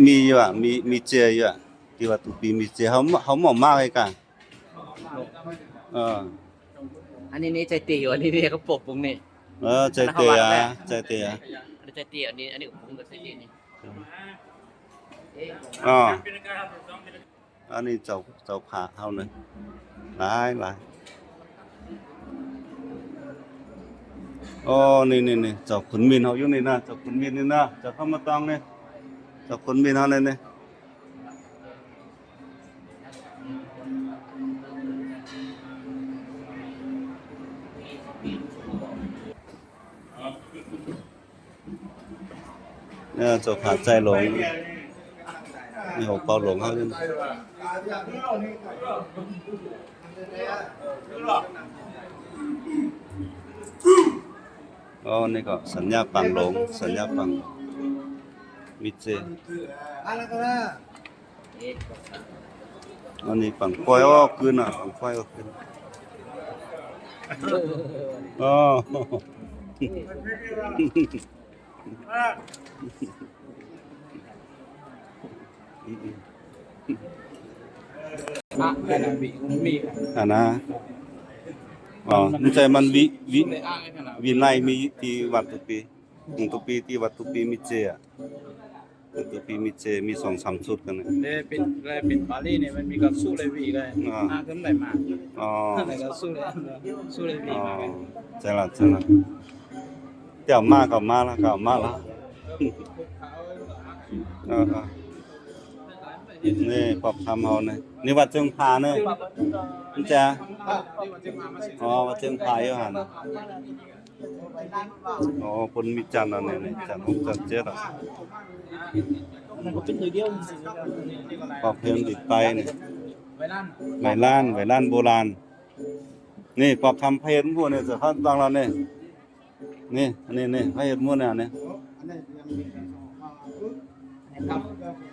มีอยู่อ่ะมีเจอยู่อ่ะที่ว่าตุปีมีเจเขาหมอมากเลยกันเอออันนี้ใจตีอยู่อันนี้เขาปกปุงนี่ใจเตะอ่ะใจเตะอ่ะอันนี้ใจตีอันนี้ปุงกับใจตีนี่อ๋ออันนี้เจ้าผ่าเฮานึงหลายอ๋อนี่เจ้าขุนมินเฮาอยู่นี่นะเจ้าขุนมินนี่นะเจ้าเข้ามาตองนี่เจ้าขุนมินเฮานี่นี่เนี่ยเจ้าผ่าใจหลงนี่ของเปาหลงเฮาอยู่อ๋อนี่ก็สัญญาปังหลงสัญญาปังมิเจอันนี้ปังควายออกคืนอ่ะปังควายออกคืนอ๋ออันนะอ๋อนี่ใจมันวินัยมีที่วัดตุปีที่วัดตุปีมีเจอ่ะตุปีมีเจมี2-3ชุดกันนะเป็นปารีเนี่ยมันมีกับสู้เลยวีเลยขึ้นไหลมาอ๋ออะไรก็สู้เลยวีมาใจละเดี๋ยวมาก็มาละนี่ปอบทำเฮานี่นี่วัดเจิงพาเนี่ยนี่จ้ะอ๋อวัดเจิงพาอยู่หั่นอ๋อคนมีจันทร์อันนี้จันทร์6จันทร์7อ่ะปอบเพลงติดไปนี่ไหลล้านโบราณนี่ปอบทำเพลงพวกนี้จะเข้าตองเรานี่ให้เฮ็ดหมู่เนี่ยนี่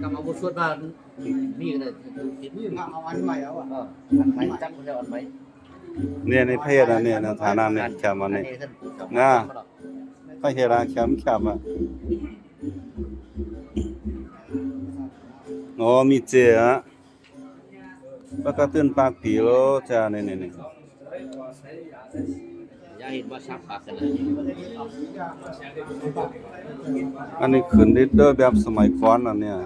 กำเอาบุษบานี่เลยเอาอันใหม่แล้วอ่ะอันใหม่จังคนเดียวอันใหม่เนี่ยในเพศอ่ะเนี่ยฐานะเนี่ยแคมอันนี้นะพระเฮราแคมอ่ะอ๋อมีเจอ่ะปกติปากผีโลจ้านี่อย่าเห็นว่าชักปากกันอันนี้ขึ้นดิเดอร์แบบสมัยก่อนอันเนี่ย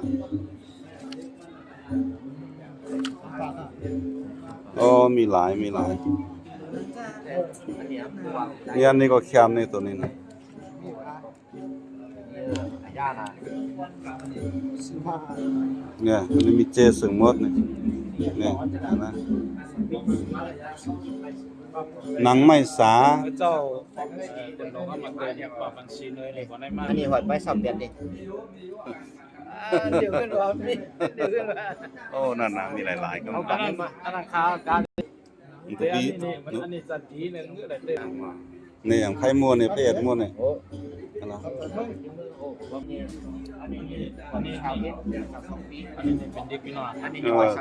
โอ้มีหลายนี่อันนี้ก็แคมในตัวนี้นะเนี่ยอันนี้มีเจสึงหมดนี่นะหนังไม่สาเจ้าเป็นโรงงานเกิดปรับบัญชีเลยบ่ได้มาอันนี้หอดไป2เดือนดิเดี๋ยวขึ้นว่าโอ้นั่นน่ะมีหลายๆก็เอากันมาอันนั้นค้าการอันนี้จัดทีนึงอะไรเต็มนี่อย่างไข่ม้วนนี่เพศม้วนนี่อันนั้นอันนี้เป็นเด็กพี่น้อง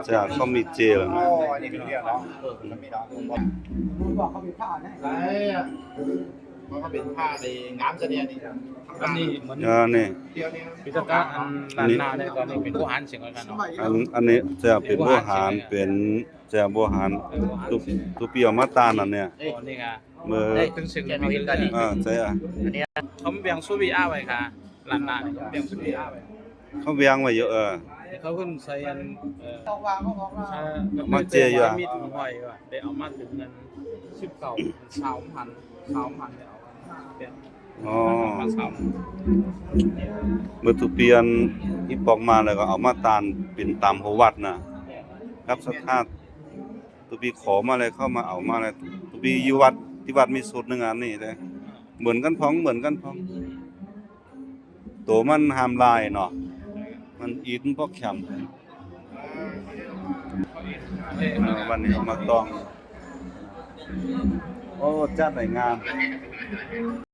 จะเขามีเจแล้วนะอันนี้เป็นเรื่องเนาะมึงบอกเขาเป็นผ้าแน่ใช่เขาเป็นผ้าในงามเสนียนี่อันนี้เหมือนนี่พิจารณาอันนาเนี่ยตอนนี้เป็นผู้หารเสียงกันเนาะอันนี้จะเป็นผู้หารเป็นจะผู้หารตุเปียวมาตานั่นเนี่ยนี่ไงเมื่อถึงเสียงมีกันใช่อ่ะเขาเบียงซูบีอาไว้ค่ะลานนาเนี่ยเบียงซูบีอาไว้เขาเวียงไว้เยอะเขาขึ้นใส่อันมาเจอยู่มีถุงหอยว่ะได้เอามาถึงเงิน19,000เนี่ยอ๋อเมื่อตุเปียนที่ปอกมาแล้วก็เอามาตานเป็นตามโหวัดนะครับสถานตุปีขอมาเลยเข้ามาเอามาเลยตุปีอยู่วัดที่วัดมีสุดหนึ่งอันนี่เลยเหมือนกันพ้องตัวมันหามลายเนาะมันอีดพวกแคมวันนี้มาต้องโอ้จัดได้งาม